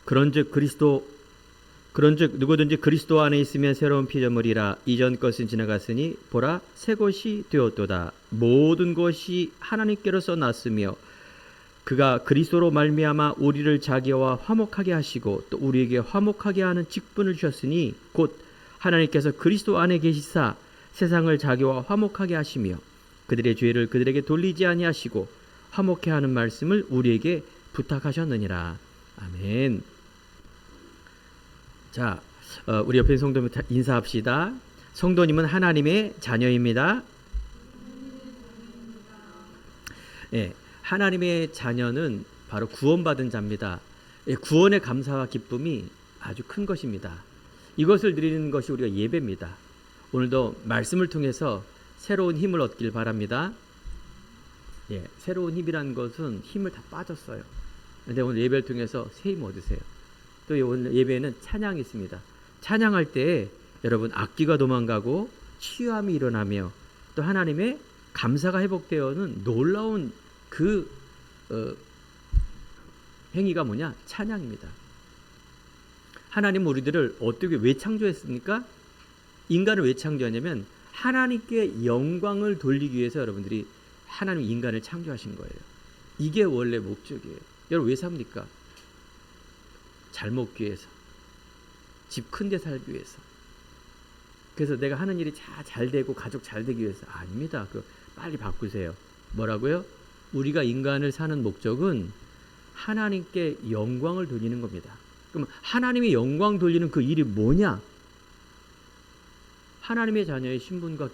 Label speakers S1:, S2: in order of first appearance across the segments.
S1: 그런즉 누구든지 그리스도 안에 있으면 새로운 피조물이라. 이전 것은 지나갔으니 보라 새 것이 되었도다. 모든 것이 하나님께로서 났으며 그가 그리스도로 말미암아 우리를 자기와 화목하게 하시고 또 우리에게 화목하게 하는 직분을 주셨으니 곧 하나님께서 그리스도 안에 계시사 세상을 자기와 화목하게 하시며 그들의 죄를 그들에게 돌리지 아니하시고 화목해 하는 말씀을 우리에게 부탁하셨느니라. 아멘. 자, 우리 옆에 성도님 인사합시다. 성도님은 하나님의 자녀입니다. 예, 하나님의 자녀는 바로 구원받은 자입니다. 예, 구원의 감사와 기쁨이 아주 큰 것입니다. 이것을 드리는 것이 우리가 예배입니다. 오늘도 말씀을 통해서 새로운 힘을 얻길 바랍니다. 예, 새로운 힘이라는 것은 힘을 다 빠졌어요. 그런데 오늘 예배를 통해서 새 힘 얻으세요. 또 오늘 예배에는 찬양이 있습니다. 찬양할 때 여러분 악기가 도망가고 치유함이 일어나며 또 하나님의 감사가 회복되어는 놀라운 그 행위가 뭐냐? 찬양입니다. 하나님은 우리들을 어떻게 왜 창조했습니까? 인간을 왜 창조하냐면 하나님께 영광을 돌리기 위해서 여러분들이 하나님 인간을 창조하신 거예요. 이게 원래 목적이에요. 여러분 왜 삽니까? 잘 먹기 위해서, 집 큰 데 살기 위해서. 그래서 내가 하는 일이 잘 되고 가족 잘 되기 위해서. 아닙니다. 빨리 바꾸세요. 뭐라고요? 우리가 인간을 사는 목적은 하나님께 영광을 돌리는 겁니다. 그럼 하나님의 영광 돌리는 그 일이 뭐냐? 하나님의 자녀의 신분과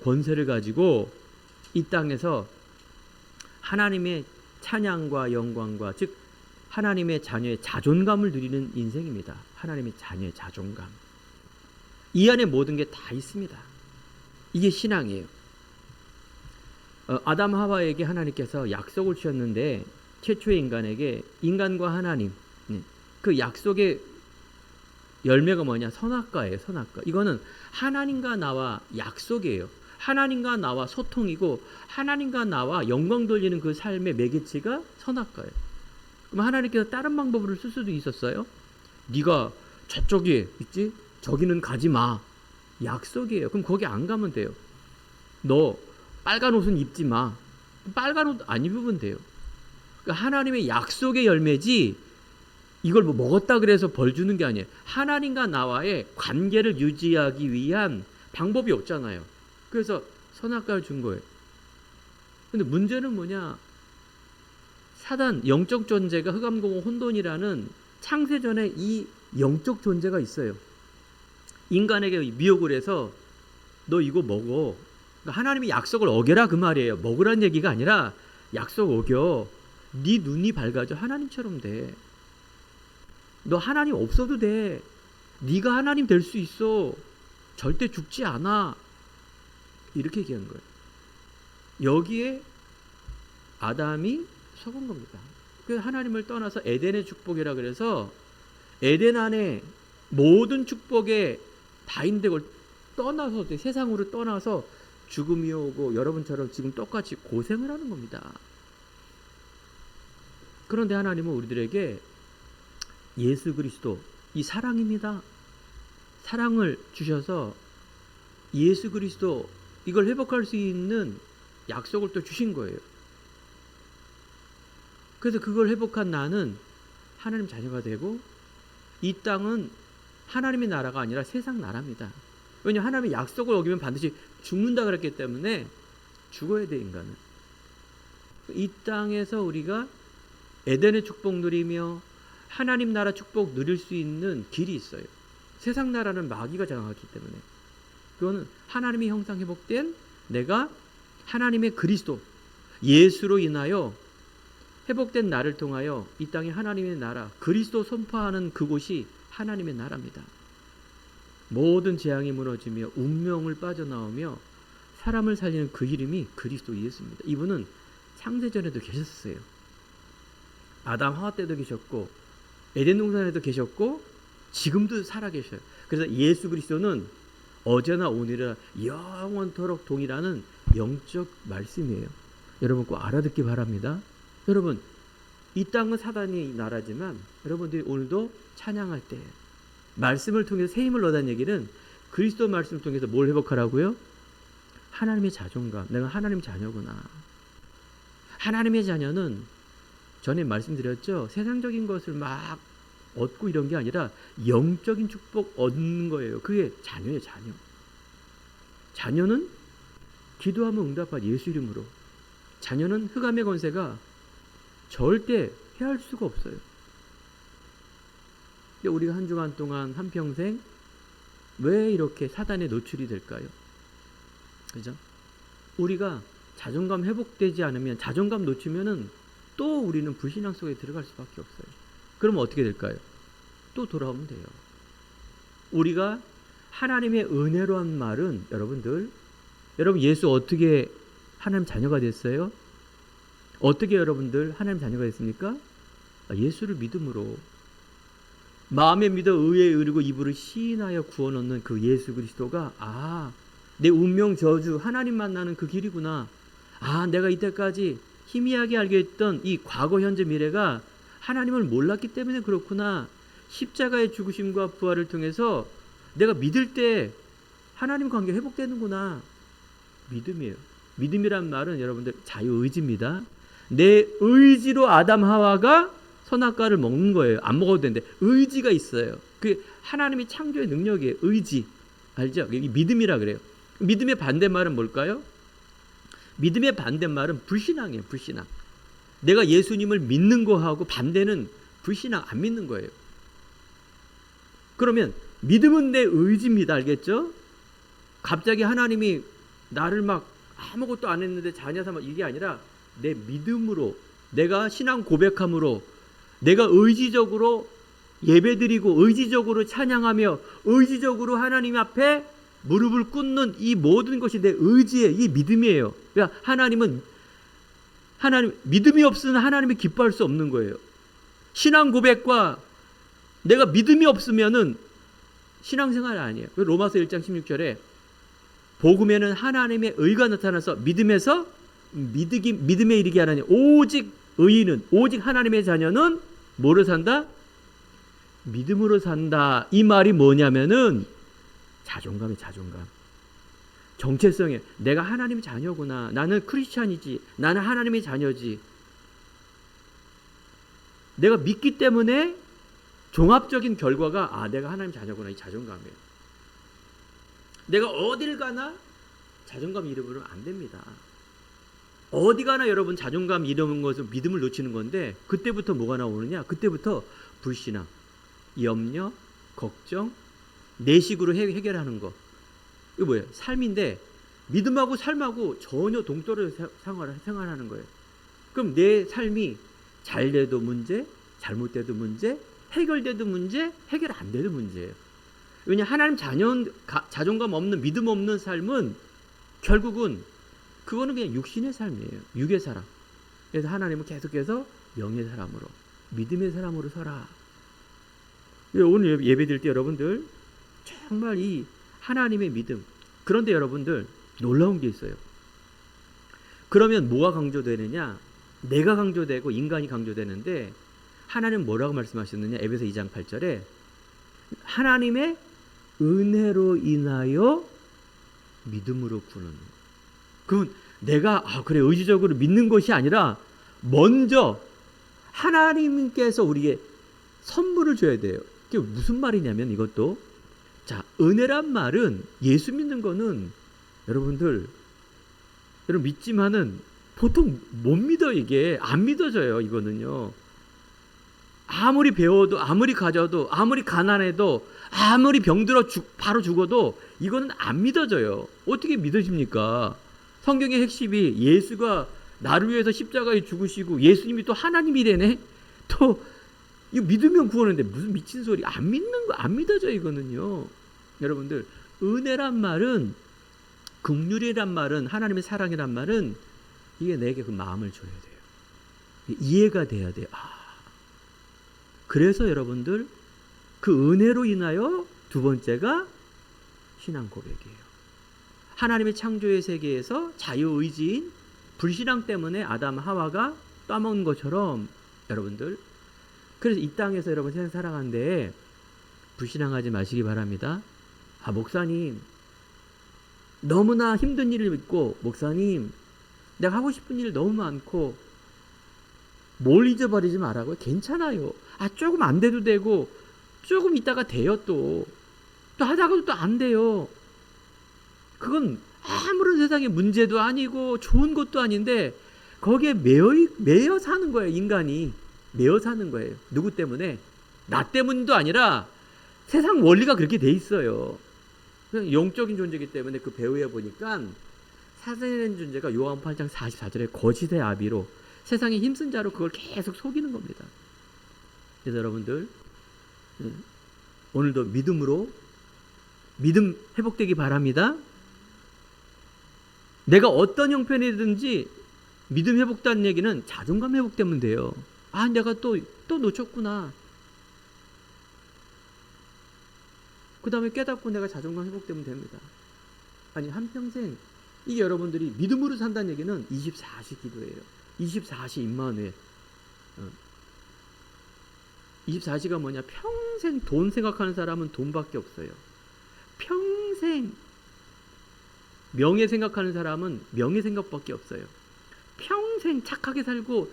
S1: 권세를 가지고 이 땅에서 하나님의 찬양과 영광과 즉 하나님의 자녀의 자존감을 누리는 인생입니다. 하나님의 자녀의 자존감. 이 안에 모든 게 다 있습니다. 이게 신앙이에요. 아담 하와에게 하나님께서 약속을 주셨는데 최초의 인간에게 인간과 하나님 그 약속의 열매가 뭐냐? 선악과예요. 선악과. 이거는 하나님과 나와 약속이에요. 하나님과 나와 소통이고 하나님과 나와 영광 돌리는 그 삶의 매개체가 선악과예요. 그럼 하나님께서 다른 방법을 쓸 수도 있었어요. 네가 저쪽에 있지? 저기는 가지 마. 약속이에요. 그럼 거기 안 가면 돼요. 너 빨간 옷은 입지 마. 빨간 옷 안 입으면 돼요. 그러니까 하나님의 약속의 열매지 이걸 뭐 먹었다 그래서 벌 주는 게 아니에요. 하나님과 나와의 관계를 유지하기 위한 방법이 없잖아요. 그래서 선악과를 준 거예요. 근데 문제는 뭐냐? 사단, 영적 존재가 흑암공허 혼돈이라는 창세전에 이 영적 존재가 있어요. 인간에게 미혹을 해서 너 이거 먹어. 그러니까 하나님이 약속을 어겨라 그 말이에요. 먹으라는 얘기가 아니라 약속 어겨. 네 눈이 밝아져. 하나님처럼 돼. 너 하나님 없어도 돼. 네가 하나님 될 수 있어. 절대 죽지 않아. 이렇게 얘기한 거예요. 여기에 아담이 속은 겁니다. 그 하나님을 떠나서 에덴의 축복이라 그래서 에덴 안에 모든 축복에 다인데 걸 떠나서 세상으로 떠나서 죽음이 오고 여러분처럼 지금 똑같이 고생을 하는 겁니다. 그런데 하나님은 우리들에게 예수 그리스도 이 사랑입니다. 사랑을 주셔서 예수 그리스도 이걸 회복할 수 있는 약속을 또 주신 거예요. 그래서 그걸 회복한 나는 하나님 자녀가 되고 이 땅은 하나님의 나라가 아니라 세상 나라입니다. 왜냐하면 하나님의 약속을 어기면 반드시 죽는다 그랬기 때문에 죽어야 돼 인간은. 이 땅에서 우리가 에덴의 축복 누리며 하나님 나라 축복 누릴 수 있는 길이 있어요. 세상 나라는 마귀가 장악하기 때문에 그거는 하나님의 형상 회복된 내가 하나님의 그리스도 예수로 인하여 회복된 나를 통하여 이 땅에 하나님의 나라 그리스도 선포하는 그곳이 하나님의 나라입니다. 모든 재앙이 무너지며 운명을 빠져나오며 사람을 살리는 그 이름이 그리스도 예수입니다. 이분은 창세전에도 계셨어요. 아담 하와 때도 계셨고 에덴 동산에도 계셨고 지금도 살아계셔요. 그래서 예수 그리스도는 어제나 오늘이나 영원토록 동일하는 영적 말씀이에요. 여러분 꼭 알아듣기 바랍니다. 여러분 이 땅은 사단의 나라지만 여러분들이 오늘도 찬양할 때 말씀을 통해서 새 힘을 얻는 얘기는 그리스도 말씀을 통해서 뭘 회복하라고요? 하나님의 자존감. 내가 하나님 자녀구나. 하나님의 자녀는 전에 말씀드렸죠. 세상적인 것을 막 얻고 이런 게 아니라 영적인 축복 얻는 거예요. 그게 자녀예요. 자녀. 자녀는 기도하면 응답할 예수 이름으로. 자녀는 흑암의 권세가 절대 해할 수가 없어요. 우리가 한 주간 동안 한평생 왜 이렇게 사단에 노출이 될까요? 그죠? 우리가 자존감 회복되지 않으면, 자존감 놓치면은 또 우리는 불신앙 속에 들어갈 수밖에 없어요. 그러면 어떻게 될까요? 또 돌아오면 돼요. 우리가 하나님의 은혜로 한 말은 여러분 예수 어떻게 하나님 자녀가 됐어요? 어떻게 여러분들 하나님 자녀가 됐습니까? 예수를 믿음으로. 마음에 믿어 의에 이르고 입으로 시인하여 구원 얻는 그 예수 그리스도가 내 운명 저주 하나님 만나는 그 길이구나. 내가 이때까지 희미하게 알게 했던 이 과거 현재 미래가 하나님을 몰랐기 때문에 그렇구나. 십자가의 죽으심과 부활을 통해서 내가 믿을 때 하나님 관계 회복되는구나. 믿음이에요. 믿음이란 말은 여러분들 자유의지입니다. 내 의지로 아담 하와가 선악과를 먹는 거예요. 안 먹어도 되는데 의지가 있어요. 그게 하나님이 창조의 능력이에요. 의지. 알죠? 이게 믿음이라 그래요. 믿음의 반대말은 뭘까요? 믿음의 반대말은 불신앙이에요. 불신앙. 내가 예수님을 믿는 거하고 반대는 불신앙, 안 믿는 거예요. 그러면 믿음은 내 의지입니다. 알겠죠? 갑자기 하나님이 나를 막 아무것도 안 했는데 자녀 삼아, 이게 아니라 내 믿음으로, 내가 신앙 고백함으로, 내가 의지적으로 예배드리고 의지적으로 찬양하며 의지적으로 하나님 앞에 무릎을 꿇는 이 모든 것이 내 의지의 이 믿음이에요. 그러니까 하나님 믿음이 없으면 하나님이 기뻐할 수 없는 거예요. 신앙 고백과 내가 믿음이 없으면은 신앙생활 아니에요. 로마서 1장 16절에 복음에는 하나님의 의가 나타나서 믿음에서 믿음에 이르게 하라니 오직 의인은, 오직 하나님의 자녀는 뭐로 산다? 믿음으로 산다. 이 말이 뭐냐면은 자존감이에요. 자존감. 정체성에 내가 하나님의 자녀구나. 나는 크리스찬이지. 나는 하나님의 자녀지. 내가 믿기 때문에 종합적인 결과가 내가 하나님 자녀구나. 이 자존감이에요. 내가 어딜 가나 자존감 잃어버리면 안 됩니다. 어디 가나 여러분 자존감 잃어버리는 것은 믿음을 놓치는 건데 그때부터 뭐가 나오느냐? 그때부터 불신앙, 염려, 걱정, 내식으로 해결하는 거. 이거 뭐예요? 삶인데 믿음하고 삶하고 전혀 동떨어져 생활하는 거예요. 그럼 내 삶이 잘 돼도 문제, 잘못돼도 문제, 해결돼도 문제, 해결 안 돼도 문제예요. 왜냐 하나님 자존감 없는, 믿음 없는 삶은 결국은 그거는 그냥 육신의 삶이에요. 육의 사람. 그래서 하나님은 계속해서 영의 사람으로, 믿음의 사람으로 서라. 오늘 예배 드릴 때 여러분들 정말 이 하나님의 믿음. 그런데 여러분들 놀라운 게 있어요. 그러면 뭐가 강조되느냐? 내가 강조되고 인간이 강조되는데 하나님은 뭐라고 말씀하셨느냐? 에베소 2장 8절에 하나님의 은혜로 인하여 믿음으로 구는. 그건 내가 그래 의지적으로 믿는 것이 아니라 먼저 하나님께서 우리에게 선물을 줘야 돼요. 그게 무슨 말이냐면 이것도 은혜란 말은 예수 믿는 거는 여러분 믿지만은 보통 못 믿어. 이게 안 믿어져요. 이거는요. 아무리 배워도 아무리 가져도 아무리 가난해도 아무리 병들어 바로 죽어도 이거는 안 믿어져요. 어떻게 믿어집니까? 성경의 핵심이 예수가 나를 위해서 십자가에 죽으시고 예수님이 또 하나님이래네. 또 이거 믿으면 구원인데 무슨 미친 소리. 안 믿는 거 안 믿어져. 이거는요. 여러분들 은혜란 말은, 긍휼이란 말은, 하나님의 사랑이란 말은 이게 내게 그 마음을 줘야 돼요. 이해가 돼야 돼요. 그래서 여러분들 그 은혜로 인하여 두 번째가 신앙 고백이에요. 하나님의 창조의 세계에서 자유의지인 불신앙 때문에 아담 하와가 따먹는 것처럼 여러분들. 그래서 이 땅에서 여러분 세상 살아가는데 불신앙하지 마시기 바랍니다. 아, 목사님 너무나 힘든 일을 믿고, 목사님 내가 하고 싶은 일 너무 많고, 뭘 잊어버리지 말라고요? 괜찮아요. 아, 조금 안 돼도 되고, 조금 있다가 돼요. 또 하다가도 또 안 돼요. 그건 아무런 세상의 문제도 아니고 좋은 것도 아닌데 거기에 매여 사는 거예요. 인간이 매여 사는 거예요. 누구 때문에? 나 때문도 아니라 세상 원리가 그렇게 돼 있어요. 그냥 영적인 존재이기 때문에 그 배우에 보니까 사단이라는 존재가 요한 8장 44절에 거짓의 아비로 세상에 힘쓴 자로 그걸 계속 속이는 겁니다. 그래서 여러분들 오늘도 믿음으로 믿음 회복되기 바랍니다. 내가 어떤 형편이든지 믿음 회복된 얘기는 자존감 회복되면 돼요. 아, 내가 또 놓쳤구나. 그 다음에 깨닫고 내가 자존감 회복되면 됩니다. 아니, 한평생 이게 여러분들이 믿음으로 산다는 얘기는 24시 기도예요. 24시 임마누엘. 24시가 뭐냐? 평생 돈 생각하는 사람은 돈밖에 없어요. 평생 명예 생각하는 사람은 명예 생각밖에 없어요. 평생 착하게 살고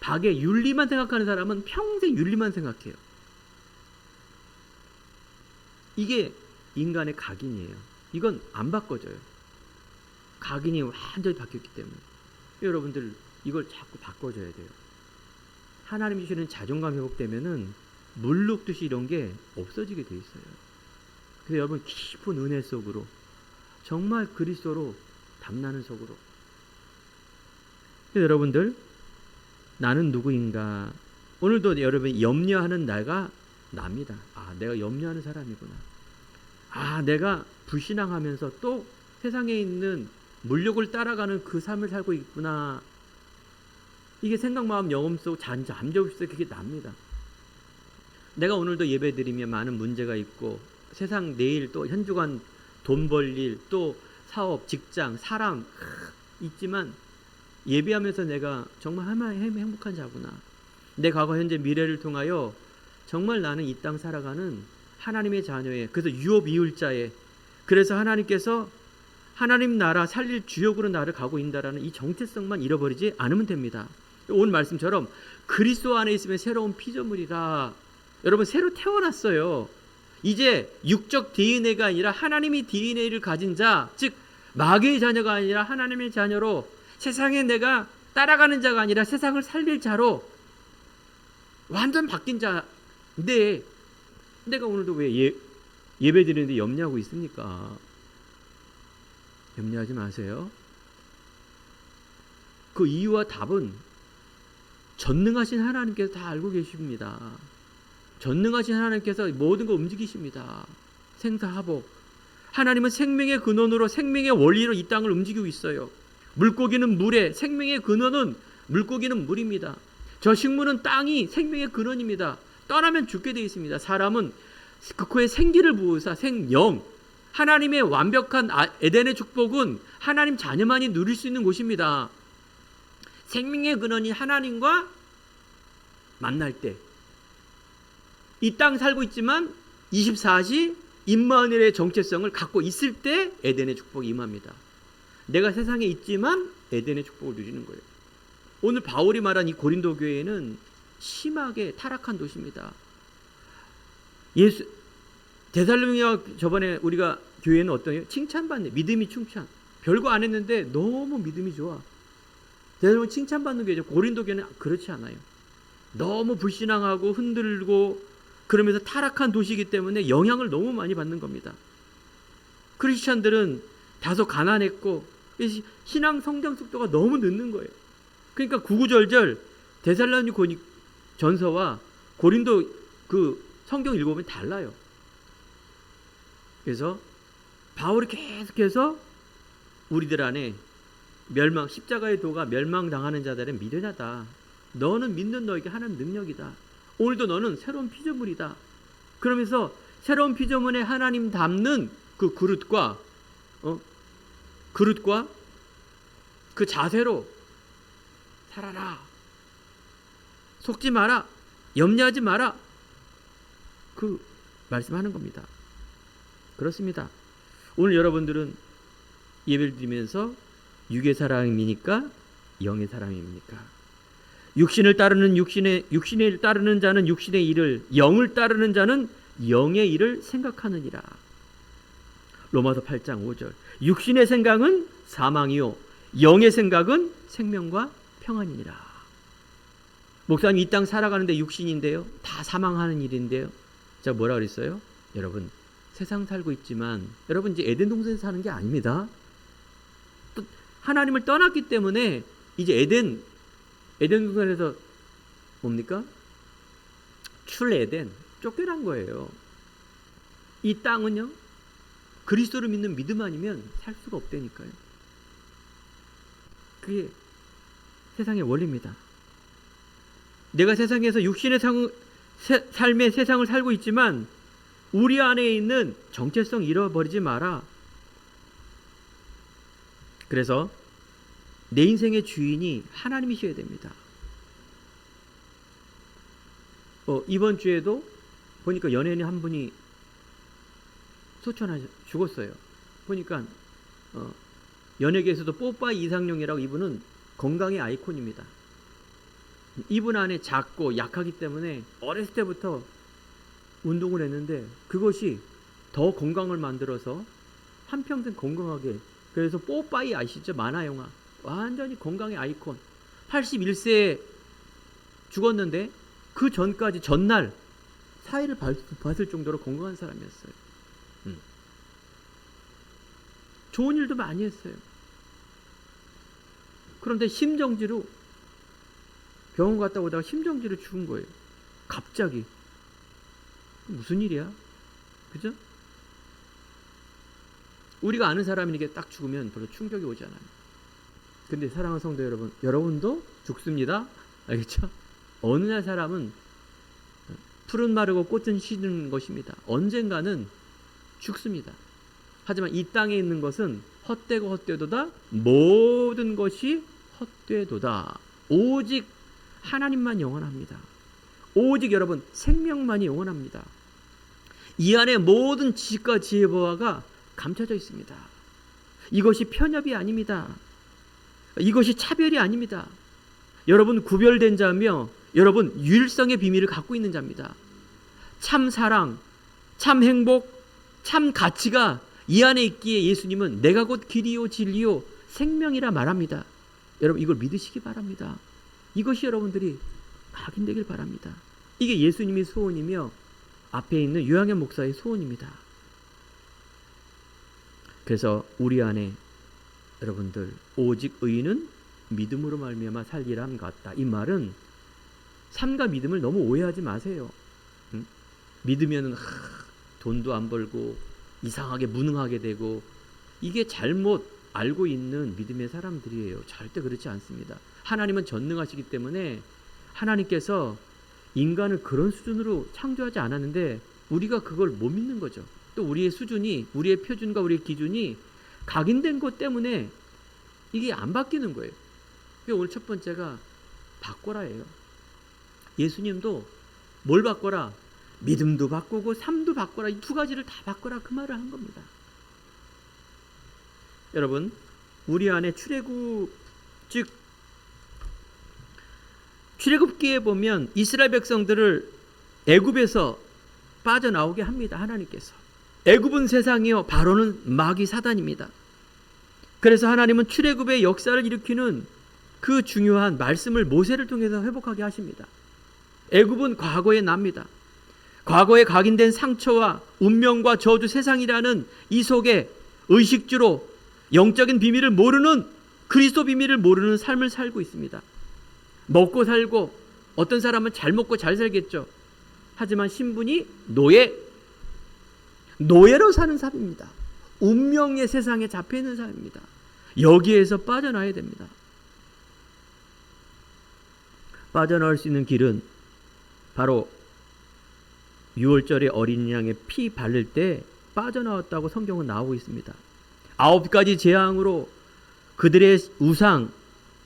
S1: 박의 윤리만 생각하는 사람은 평생 윤리만 생각해요. 이게 인간의 각인이에요. 이건 안 바꿔져요. 각인이 완전히 바뀌었기 때문에 여러분들 이걸 자꾸 바꿔줘야 돼요. 하나님 주시는 자존감 회복되면은 물룩듯이 이런 게 없어지게 돼 있어요. 그래서 여러분 깊은 은혜 속으로 정말 그리스도로 담나는 속으로. 여러분들 나는 누구인가? 오늘도 여러분이 염려하는 나가 납니다. 아, 내가 염려하는 사람이구나. 아, 내가 불신앙하면서 또 세상에 있는 물욕을 따라가는 그 삶을 살고 있구나. 이게 생각, 마음, 영혼 속 잠재없이 그게 납니다. 내가 오늘도 예배드리면 많은 문제가 있고 세상 내일 또 한 주간 돈 벌 일, 또 사업, 직장, 사람 있지만 예배하면서 내가 정말 행복한 자구나. 내 과거, 현재, 미래를 통하여 정말 나는 이 땅 살아가는 하나님의 자녀에, 그래서 유업 이을자에, 그래서 하나님께서 하나님 나라 살릴 주역으로 나를 가고 있다라는 이 정체성만 잃어버리지 않으면 됩니다. 오늘 말씀처럼 그리스도 안에 있으면 새로운 피조물이라. 여러분 새로 태어났어요. 이제 육적 DNA가 아니라 하나님의 DNA를 가진 자, 즉 마귀의 자녀가 아니라 하나님의 자녀로, 세상에 내가 따라가는 자가 아니라 세상을 살릴 자로 완전 바뀐 자인데, 내가 오늘도 왜 예배 드리는데 염려하고 있습니까? 염려하지 마세요. 그 이유와 답은 전능하신 하나님께서 다 알고 계십니다. 전능하신 하나님께서 모든 걸 움직이십니다. 생사화복. 하나님은 생명의 근원으로, 생명의 원리로 이 땅을 움직이고 있어요. 물고기는 물에, 생명의 근원은 물고기는 물입니다. 저 식물은 땅이 생명의 근원입니다. 떠나면 죽게 되어 있습니다. 사람은 그 코에 생기를 부으사 생영, 하나님의 완벽한 에덴의 축복은 하나님 자녀만이 누릴 수 있는 곳입니다. 생명의 근원이 하나님과 만날 때, 이 땅 살고 있지만 24시 임마누엘의 정체성을 갖고 있을 때 에덴의 축복이 임합니다. 내가 세상에 있지만 에덴의 축복을 누리는 거예요. 오늘 바울이 말한 이 고린도 교회는 심하게 타락한 도시입니다. 데살로니가 저번에 우리가 교회는 어떠해요? 칭찬받네. 믿음이 칭찬. 별거 안 했는데 너무 믿음이 좋아. 데살로니 칭찬받는 교회죠. 고린도 교회는 그렇지 않아요. 너무 불신앙하고 흔들고 그러면서 타락한 도시이기 때문에 영향을 너무 많이 받는 겁니다. 크리스찬들은 다소 가난했고 신앙 성장 속도가 너무 늦는 거예요. 그러니까 구구절절 데살로니 전서와 고린도 그 성경 읽어보면 달라요. 그래서 바울이 계속해서 우리들 안에 멸망, 십자가의 도가 멸망당하는 자들은 미련하다. 너는 믿는 너에게 하나님 능력이다. 오늘도 너는 새로운 피조물이다. 그러면서 새로운 피조물에 하나님 담는 그 그릇과 그 자세로 살아라. 속지 마라. 염려하지 마라. 그 말씀하는 겁니다. 그렇습니다. 오늘 여러분들은 예배를 드리면서 육의 사람입니까? 영의 사람입니까? 육신을 따르는 육신을 따르는 자는 육신의 일을, 영을 따르는 자는 영의 일을 생각하느니라. 로마서 8장 5절. 육신의 생각은 사망이요 영의 생각은 생명과 평안이니라. 목사님 이 땅 살아가는데 육신인데요. 다 사망하는 일인데요. 제가 뭐라 그랬어요? 여러분 세상 살고 있지만 여러분 이제 에덴 동산에서 사는 게 아닙니다. 또 하나님을 떠났기 때문에 이제 에덴 동산에서 뭡니까? 출에덴 쫓겨난 거예요. 이 땅은요. 그리스도를 믿는 믿음 아니면 살 수가 없다니까요. 그게 세상의 원리입니다. 내가 세상에서 육신의 삶의 세상을 살고 있지만 우리 안에 있는 정체성 잃어버리지 마라. 그래서 내 인생의 주인이 하나님이셔야 됩니다. 이번 주에도 보니까 연예인 한 분이 죽었어요. 보니까 연예계에서도 뽀빠이 이상용이라고, 이분은 건강의 아이콘입니다. 이분 안에 작고 약하기 때문에 어렸을 때부터 운동을 했는데 그것이 더 건강을 만들어서 한평생 건강하게, 그래서 뽀빠이 아시죠? 만화영화 완전히 건강의 아이콘. 81세에 죽었는데 그 전까지 전날 사회를 봤을 정도로 건강한 사람이었어요. 좋은 일도 많이 했어요. 그런데 심정지로 병원 갔다 오다가 심정지로 죽은 거예요. 갑자기. 무슨 일이야? 그죠? 우리가 아는 사람이 이렇게 딱 죽으면 별로 충격이 오지 않아요. 근데 사랑하는 성도 여러분, 여러분도 죽습니다. 알겠죠? 어느 날 사람은 풀은 마르고 꽃은 시드는 것입니다. 언젠가는 죽습니다. 하지만 이 땅에 있는 것은 헛되고 헛되도다. 모든 것이 헛되도다. 오직 하나님만 영원합니다. 오직 여러분 생명만이 영원합니다. 이 안에 모든 지식과 지혜보화가 감춰져 있습니다. 이것이 편협이 아닙니다. 이것이 차별이 아닙니다. 여러분 구별된 자며 여러분 유일성의 비밀을 갖고 있는 자입니다. 참 사랑, 참 행복, 참 가치가 이 안에 있기에 예수님은 내가 곧 길이요 진리요 생명이라 말합니다. 여러분 이걸 믿으시기 바랍니다. 이것이 여러분들이 각인되길 바랍니다. 이게 예수님의 소원이며 앞에 있는 요양현 목사의 소원입니다. 그래서 우리 안에 여러분들 오직 의인은 믿음으로 말미암아 살리라 함 같다. 이 말은 삶과 믿음을 너무 오해하지 마세요. 믿으면 돈도 안 벌고 이상하게 무능하게 되고, 이게 잘못 알고 있는 믿음의 사람들이에요. 절대 그렇지 않습니다. 하나님은 전능하시기 때문에 하나님께서 인간을 그런 수준으로 창조하지 않았는데 우리가 그걸 못 믿는 거죠. 또 우리의 수준이, 우리의 표준과 우리의 기준이 각인된 것 때문에 이게 안 바뀌는 거예요. 오늘 첫 번째가 바꿔라예요. 예수님도 뭘 바꿔라? 믿음도 바꾸고 삶도 바꿔라. 이 두 가지를 다 바꿔라, 그 말을 한 겁니다. 여러분 우리 안에 출애굽, 즉 출애굽기에 보면 이스라엘 백성들을 애굽에서 빠져나오게 합니다. 하나님께서. 애굽은 세상이요 바로는 마귀 사단입니다. 그래서 하나님은 출애굽의 역사를 일으키는 그 중요한 말씀을 모세를 통해서 회복하게 하십니다. 애굽은 과거에 납니다. 과거에 각인된 상처와 운명과 저주, 세상이라는 이 속에 의식주로 영적인 비밀을 모르는, 그리스도 비밀을 모르는 삶을 살고 있습니다. 먹고 살고, 어떤 사람은 잘 먹고 잘 살겠죠. 하지만 신분이 노예로 사는 삶입니다. 운명의 세상에 잡혀있는 삶입니다. 여기에서 빠져나와야 됩니다. 빠져나올 수 있는 길은 바로 6월절에 어린 양의 피 바를 때 빠져나왔다고 성경은 나오고 있습니다. 9가지 재앙으로 그들의 우상,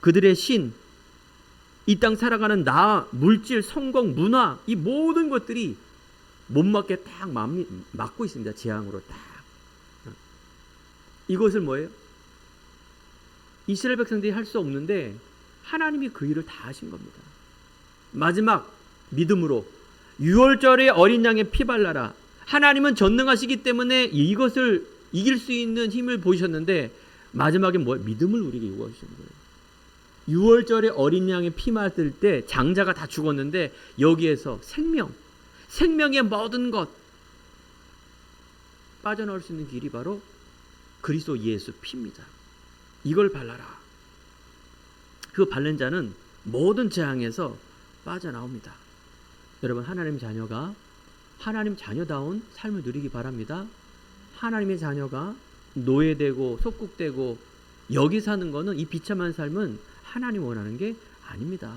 S1: 그들의 신, 이 땅 살아가는 나, 물질, 성공, 문화, 이 모든 것들이 못 맞게 딱 막고 있습니다. 재앙으로 딱. 이것을 뭐예요? 이스라엘 백성들이 할 수 없는데 하나님이 그 일을 다 하신 겁니다. 마지막 믿음으로 6월절에 어린 양의 피 발라라. 하나님은 전능하시기 때문에 이것을 이길 수 있는 힘을 보이셨는데 마지막에 뭐예요? 믿음을 우리에게 요구하시는 거예요. 6월절에 어린 양의 피 맞을 때 장자가 다 죽었는데 여기에서 생명의 모든 것 빠져나올 수 있는 길이 바로 그리스도 예수 피입니다. 이걸 발라라. 그 바른 자는 모든 재앙에서 빠져나옵니다. 여러분, 하나님 자녀가 하나님 자녀다운 삶을 누리기 바랍니다. 하나님의 자녀가 노예되고 속국되고 여기 사는 거는, 이 비참한 삶은 하나님 원하는 게 아닙니다.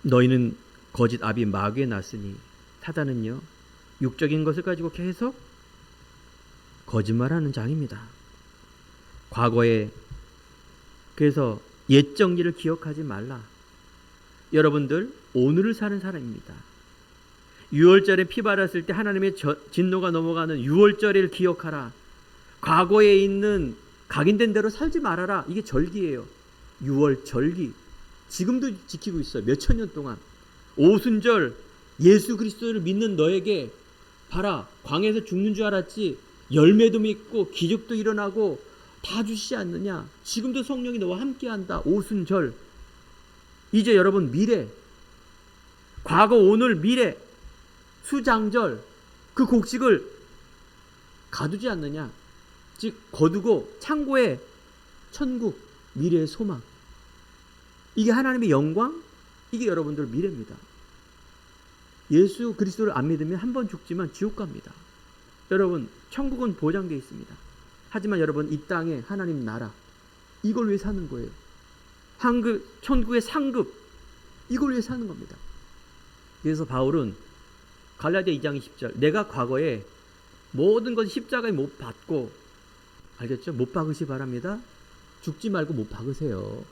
S1: 너희는 거짓 아비 마귀에 났으니, 사단은요 육적인 것을 가지고 계속 거짓말하는 장입니다. 과거에 그래서 옛 정리를 기억하지 말라. 여러분들 오늘을 사는 사람입니다. 6월절에 피 발랐을 때 하나님의 진노가 넘어가는 6월절을 기억하라. 과거에 있는 각인된 대로 살지 말아라. 이게 절기예요. 6월 절기. 지금도 지키고 있어요. 몇천 년 동안. 오순절, 예수 그리스도를 믿는 너에게 봐라. 광야에서 죽는 줄 알았지. 열매도 맺고 기적도 일어나고 다 주시지 않느냐. 지금도 성령이 너와 함께한다. 오순절. 이제 여러분 미래, 과거, 오늘, 미래, 수장절, 그 곡식을 가두지 않느냐. 즉 거두고 창고에 천국, 미래의 소망. 이게 하나님의 영광, 이게 여러분들 미래입니다. 예수 그리스도를 안 믿으면 한 번 죽지만 지옥 갑니다. 여러분, 천국은 보장되어 있습니다. 하지만 여러분, 이 땅에 하나님 나라, 이걸 위해 사는 거예요. 천국의 상급, 이걸 위해 사는 겁니다. 그래서 바울은 갈라디아 2장 20절, 내가 과거에 모든 것을 십자가에 못 박고, 알겠죠? 못 박으시 바랍니다. 죽지 말고 못 박으세요.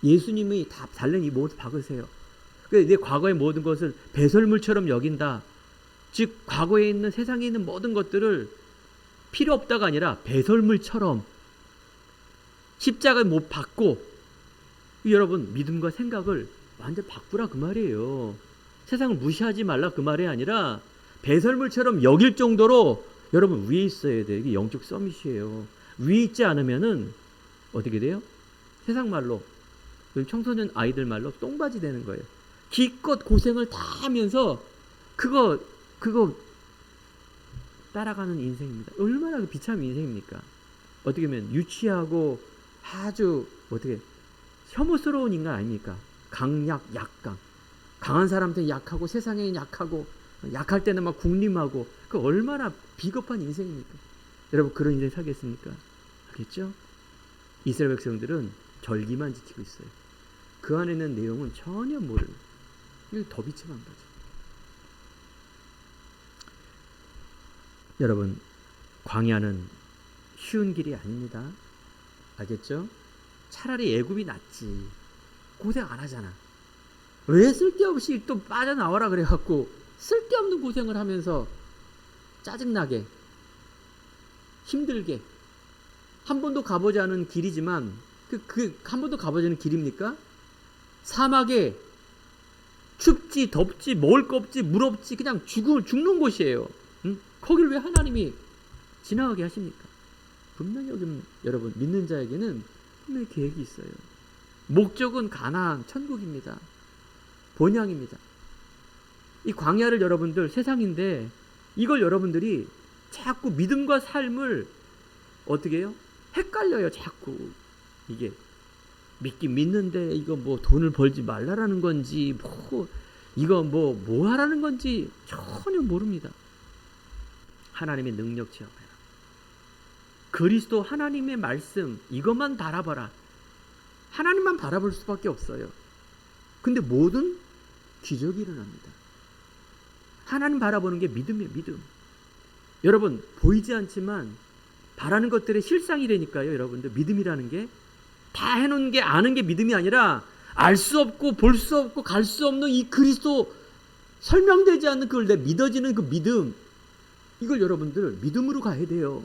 S1: 예수님이 다 달랜 이 못 박으세요. 그래서 내 과거의 모든 것을 배설물처럼 여긴다. 즉 과거에 있는, 세상에 있는 모든 것들을 필요 없다가 아니라 배설물처럼 십자가에 못 박고, 여러분 믿음과 생각을 완전 바꾸라 그 말이에요. 세상을 무시하지 말라 그 말이 아니라 배설물처럼 여길 정도로 여러분 위에 있어야 돼요. 이게 영적 서밋이에요. 위에 있지 않으면은 어떻게 돼요? 세상 말로, 청소년 아이들 말로 똥바지 되는 거예요. 기껏 고생을 다 하면서 그거 따라가는 인생입니다. 얼마나 그 비참한 인생입니까? 어떻게 보면 유치하고 아주 어떻게 혐오스러운 인간 아닙니까? 강약, 약강. 강한 사람한테 약하고 세상에 약하고 약할 때는 막 군림하고, 그 얼마나 비겁한 인생입니까? 여러분, 그런 인생 살겠습니까? 알겠죠? 이스라엘 백성들은 절기만 지키고 있어요. 그 안에 있는 내용은 전혀 모르는, 이거 더 비참한 거죠. 여러분, 광야는 쉬운 길이 아닙니다. 알겠죠? 차라리 애굽이 낫지. 고생 안 하잖아. 왜 쓸데없이 또 빠져나와라 그래갖고 쓸데없는 고생을 하면서 짜증나게, 힘들게, 한 번도 가보지 않은 길이지만 한 번도 가보지 않은 길입니까? 사막에 춥지, 덥지, 먹을 거 없지, 물 없지, 그냥 죽는 곳이에요. 응? 거길 왜 하나님이 지나가게 하십니까? 분명히 여러분 믿는 자에게는 분명히 계획이 있어요. 목적은 가나안, 천국입니다. 본향입니다. 이 광야를 여러분들 세상인데 이걸 여러분들이 자꾸 믿음과 삶을 어떻게 해요? 헷갈려요. 자꾸 이게 믿긴 믿는데 이거 뭐 돈을 벌지 말라라는 건지 뭐 이거 뭐 하라는 건지 전혀 모릅니다. 하나님의 능력 체험해라. 그리스도 하나님의 말씀 이것만 바라봐라. 하나님만 바라볼 수밖에 없어요. 근데 모든 기적이 일어납니다. 하나님 바라보는 게 믿음이에요. 믿음. 여러분 보이지 않지만 바라는 것들의 실상이라니까요. 여러분들, 믿음이라는 게 다 해놓은 게 아는 게 믿음이 아니라 알 수 없고 볼 수 없고 갈 수 없는 이 그리스도, 설명되지 않는 그걸 내 믿어지는 그 믿음, 이걸 여러분들 믿음으로 가야 돼요.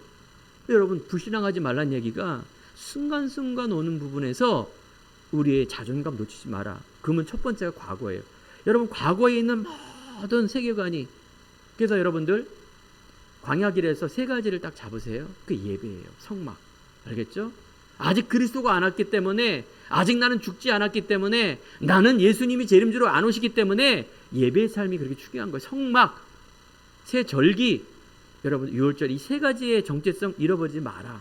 S1: 여러분, 불신앙하지 말란 얘기가 순간순간 오는 부분에서 우리의 자존감 놓치지 마라. 그러면 첫 번째가 과거예요. 여러분, 과거에 있는 모든 세계관이, 그래서 여러분들 광야길에서 세 가지를 딱 잡으세요. 그 예배예요. 성막. 알겠죠? 아직 그리스도가 안 왔기 때문에, 아직 나는 죽지 않았기 때문에, 나는 예수님이 제 이름으로 안 오시기 때문에 예배의 삶이 그렇게 중요한 거예요. 성막, 새 절기, 여러분 6월절 이 세 가지의 정체성 잃어버리지 마라.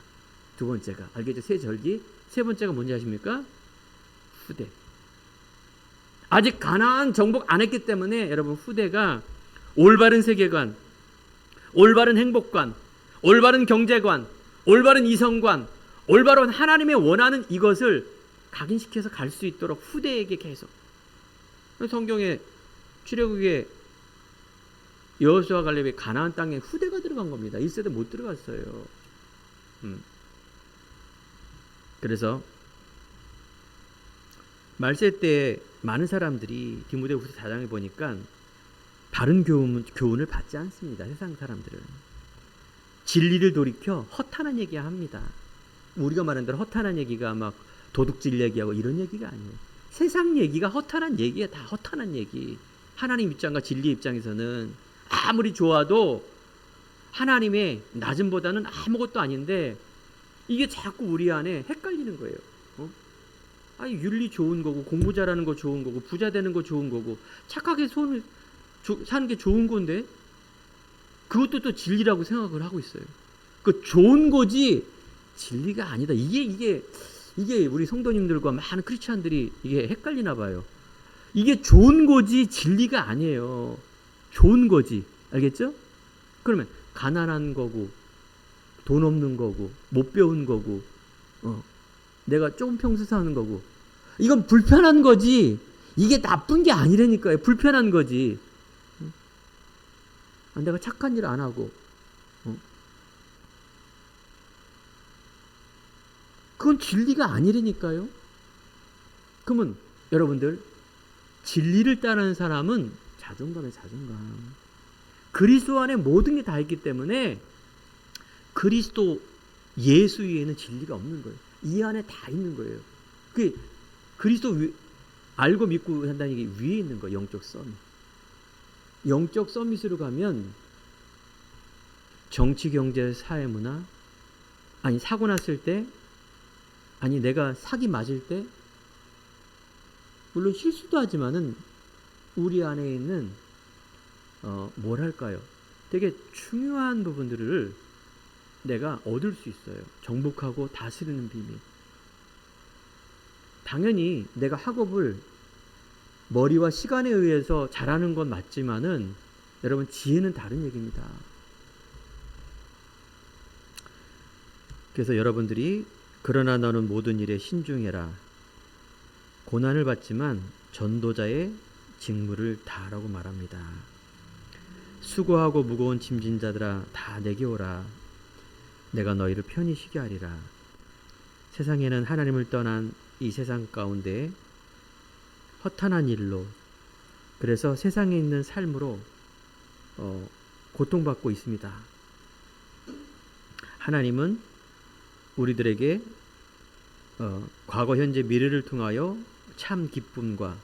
S1: 두 번째가, 알겠죠? 새 절기. 세 번째가 뭔지 아십니까? 후대. 아직 가나안 정복 안 했기 때문에 여러분, 후대가 올바른 세계관, 올바른 행복관, 올바른 경제관, 올바른 이성관, 올바른 하나님의 원하는 이것을 각인시켜서 갈 수 있도록 후대에게 계속. 성경에 출애굽에 여호수아 갈렙의 가나안 땅에 후대가 들어간 겁니다. 1세대 못 들어갔어요. 그래서 말세 때 많은 사람들이 디모데후서 4장에 보니까 바른 교훈을 받지 않습니다. 세상 사람들은 진리를 돌이켜 허탄한 얘기합니다. 우리가 말하는 대로 허탄한 얘기가 막 도둑질 얘기하고 이런 얘기가 아니에요. 세상 얘기가 허탄한 얘기야. 다 허탄한 얘기. 하나님 입장과 진리 입장에서는 아무리 좋아도 하나님의 낮음보다는 아무것도 아닌데, 이게 자꾸 우리 안에 헷갈리는 거예요. 아니, 윤리 좋은 거고, 공부 잘하는 거 좋은 거고, 부자 되는 거 좋은 거고, 착하게 사는 게 좋은 건데, 그것도 또 진리라고 생각을 하고 있어요. 그 좋은 거지 진리가 아니다. 이게 우리 성도님들과 많은 크리스찬들이 이게 헷갈리나 봐요. 이게 좋은 거지 진리가 아니에요. 좋은 거지. 알겠죠? 그러면 가난한 거고, 돈 없는 거고, 못 배운 거고, 내가 좁은 평수 사는 거고, 이건 불편한 거지 이게 나쁜 게 아니라니까요. 불편한 거지. 내가 착한 일 안 하고, 그건 진리가 아니라니까요. 그러면 여러분들, 진리를 따르는 사람은 자존감에 자존감. 그리스도 안에 모든 게 다 있기 때문에 그리스도 예수 위에는 진리가 없는 거예요. 이 안에 다 있는 거예요. 그 그리스도 알고 믿고 한다는 게 위에 있는 거예요. 영적 서밋. 영적 서밋으로 가면 정치, 경제, 사회, 문화, 아니 사고 났을 때, 아니 내가 사기 맞을 때, 물론 실수도 하지만은 우리 안에 있는 뭐랄까요, 되게 중요한 부분들을 내가 얻을 수 있어요. 정복하고 다스리는 비밀. 당연히 내가 학업을 머리와 시간에 의해서 잘하는 건 맞지만은 여러분, 지혜는 다른 얘기입니다. 그래서 여러분들이 그러나 너는 모든 일에 신중해라. 고난을 받지만 전도자의 직무를 다하라고 말합니다. 수고하고 무거운 짐진 자들아 다 내게 오라. 내가 너희를 편히 쉬게 하리라. 세상에는 하나님을 떠난 이 세상 가운데 허탄한 일로, 그래서 세상에 있는 삶으로 고통받고 있습니다. 하나님은 우리들에게 과거, 현재, 미래를 통하여 참 기쁨과,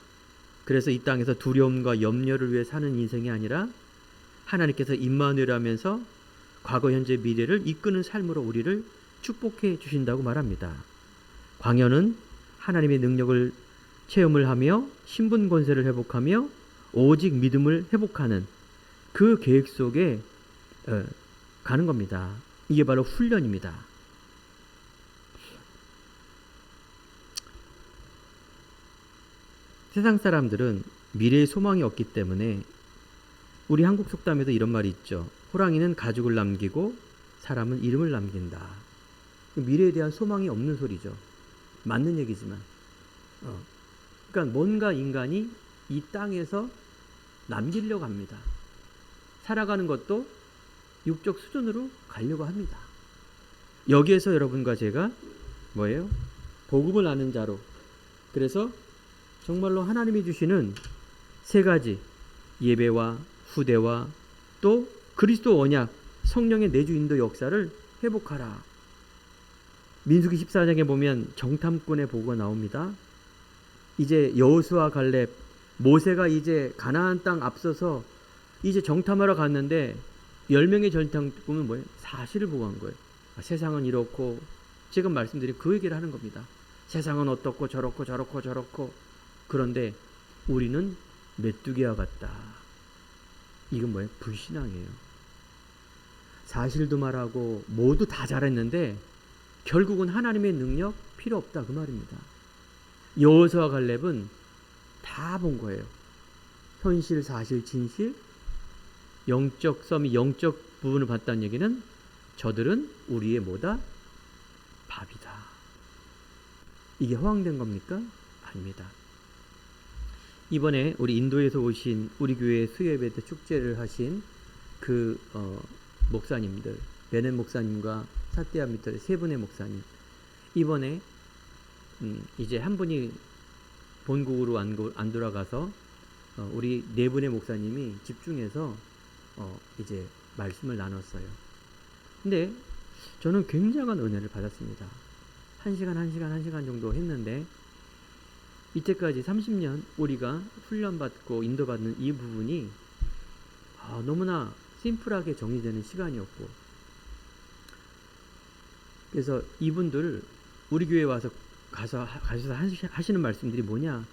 S1: 그래서 이 땅에서 두려움과 염려를 위해 사는 인생이 아니라 하나님께서 임마누엘 하면서 과거, 현재, 미래를 이끄는 삶으로 우리를 축복해 주신다고 말합니다. 광야는 하나님의 능력을 체험을 하며 신분 권세를 회복하며 오직 믿음을 회복하는 그 계획 속에 가는 겁니다. 이게 바로 훈련입니다. 세상 사람들은 미래의 소망이 없기 때문에, 우리 한국 속담에도 이런 말이 있죠. 호랑이는 가죽을 남기고 사람은 이름을 남긴다. 미래에 대한 소망이 없는 소리죠. 맞는 얘기지만, 그러니까 뭔가 인간이 이 땅에서 남기려고 합니다. 살아가는 것도 육적 수준으로 가려고 합니다. 여기에서 여러분과 제가 뭐예요? 복음을 아는 자로. 그래서 정말로 하나님이 주시는 세 가지 예배와 후대와 또 그리스도 언약 성령의 내주 인도 역사를 회복하라. 민수기 14장에 보면 정탐꾼의 보고가 나옵니다. 이제 여호수아 갈렙 모세가 이제 가나안 땅 앞서서 이제 정탐하러 갔는데 10명의 정탐꾼은 뭐예요? 사실을 보고한 거예요. 세상은 이렇고 지금 말씀드린 그 얘기를 하는 겁니다. 세상은 어떻고 저렇고 저렇고 저렇고 그런데 우리는 메뚜기와 같다. 이건 뭐예요? 불신앙이에요. 사실도 말하고 모두 다 잘했는데 결국은 하나님의 능력 필요 없다 그 말입니다. 여호수아 갈렙은 다 본 거예요. 현실, 사실, 진실, 영적 썸이 영적 부분을 봤다는 얘기는 저들은 우리의 뭐다? 밥이다. 이게 허황된 겁니까? 아닙니다. 이번에 우리 인도에서 오신 우리 교회 수요예배 때 축제를 하신 그 목사님들, 베넷 목사님과 사띠아 미터의 세 분의 목사님, 이번에 이제 한 분이 본국으로 안 돌아가서 우리 네 분의 목사님이 집중해서 이제 말씀을 나눴어요. 근데 저는 굉장한 은혜를 받았습니다. 1시간 정도 했는데 이때까지 30년 우리가 훈련받고 인도받는 이 부분이 너무나 심플하게 정리되는 시간이었고, 그래서 이분들 우리 교회에 와서 가셔서 하시는 말씀들이 뭐냐,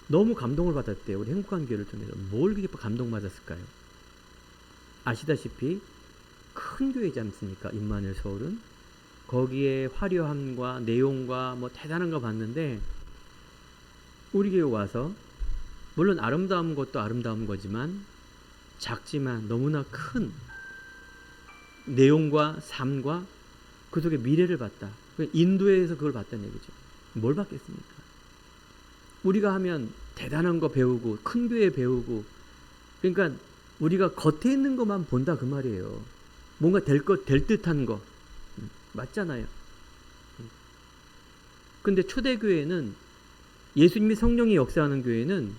S1: 너무 감동을 받았대요. 우리 행복한 교회를 통해서. 뭘 그렇게 감동받았을까요? 아시다시피 큰 교회지 않습니까? 임마누엘 서울은. 거기에 화려함과 내용과 뭐 대단한 거 봤는데 우리 교회 와서 물론 아름다운 것도 아름다운 거지만 작지만 너무나 큰 내용과 삶과 그 속에 미래를 봤다. 인도에서 그걸 봤다는 얘기죠. 뭘 봤겠습니까? 우리가 하면 대단한 거 배우고 큰 교회 배우고, 그러니까 우리가 겉에 있는 것만 본다 그 말이에요. 뭔가 될 듯한 거 맞잖아요. 근데 초대교회는, 예수님이 성령이 역사하는 교회는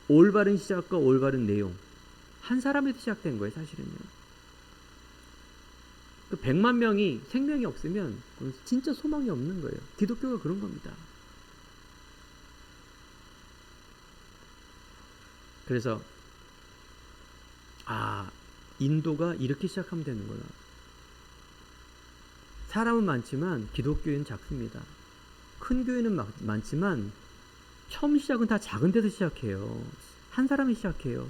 S1: 올바른 시작과 올바른 내용, 한 사람에서 시작된 거예요. 사실은요. 100만 명이 생명이 없으면 진짜 소망이 없는 거예요. 기독교가 그런 겁니다. 그래서 인도가 이렇게 시작하면 되는구나. 사람은 많지만 기독교회는 작습니다. 큰 교회는 많지만 처음 시작은 다 작은 데서 시작해요. 한 사람이 시작해요.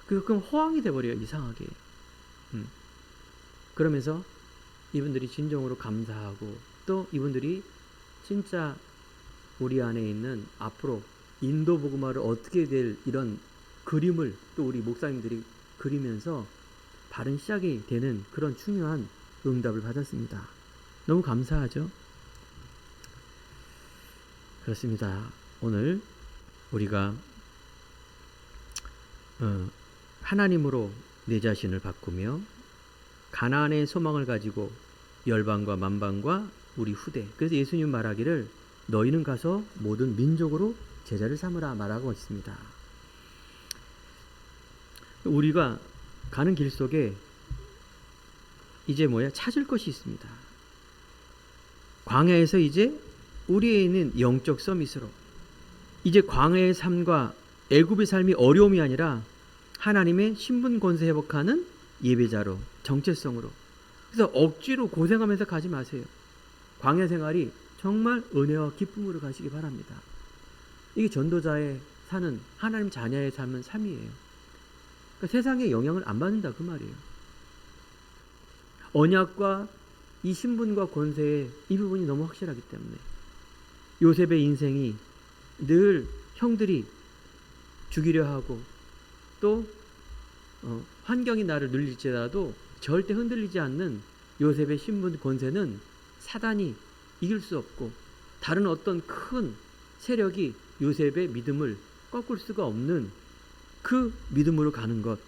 S1: 그럼 허황이 돼버려요. 이상하게. 그러면서 이분들이 진정으로 감사하고, 또 이분들이 진짜 우리 안에 있는 앞으로 인도 복음화를 어떻게 될 이런 그림을 또 우리 목사님들이 그리면서 바른 시작이 되는 그런 중요한 응답을 받았습니다. 너무 감사하죠? 그렇습니다. 오늘 우리가 하나님으로 내 자신을 바꾸며 가나안의 소망을 가지고 열방과 만방과 우리 후대, 그래서 예수님 말하기를 너희는 가서 모든 민족으로 제자를 삼으라 말하고 있습니다. 우리가 가는 길 속에 이제 찾을 것이 있습니다. 광야에서 이제 우리에 있는 영적 서밋으로, 이제 광야의 삶과 애굽의 삶이 어려움이 아니라 하나님의 신분 권세 회복하는 예배자로, 정체성으로. 그래서 억지로 고생하면서 가지 마세요. 광야 생활이 정말 은혜와 기쁨으로 가시기 바랍니다. 이게 전도자의 사는, 하나님 자녀의 삶은 삶이에요. 그러니까 세상에 영향을 안 받는다 그 말이에요. 언약과 이 신분과 권세의 이 부분이 너무 확실하기 때문에 요셉의 인생이 늘 형들이 죽이려 하고 또 환경이 나를 눌릴지라도 절대 흔들리지 않는 요셉의 신분 권세는 사단이 이길 수 없고 다른 어떤 큰 세력이 요셉의 믿음을 꺾을 수가 없는 그 믿음으로 가는 것.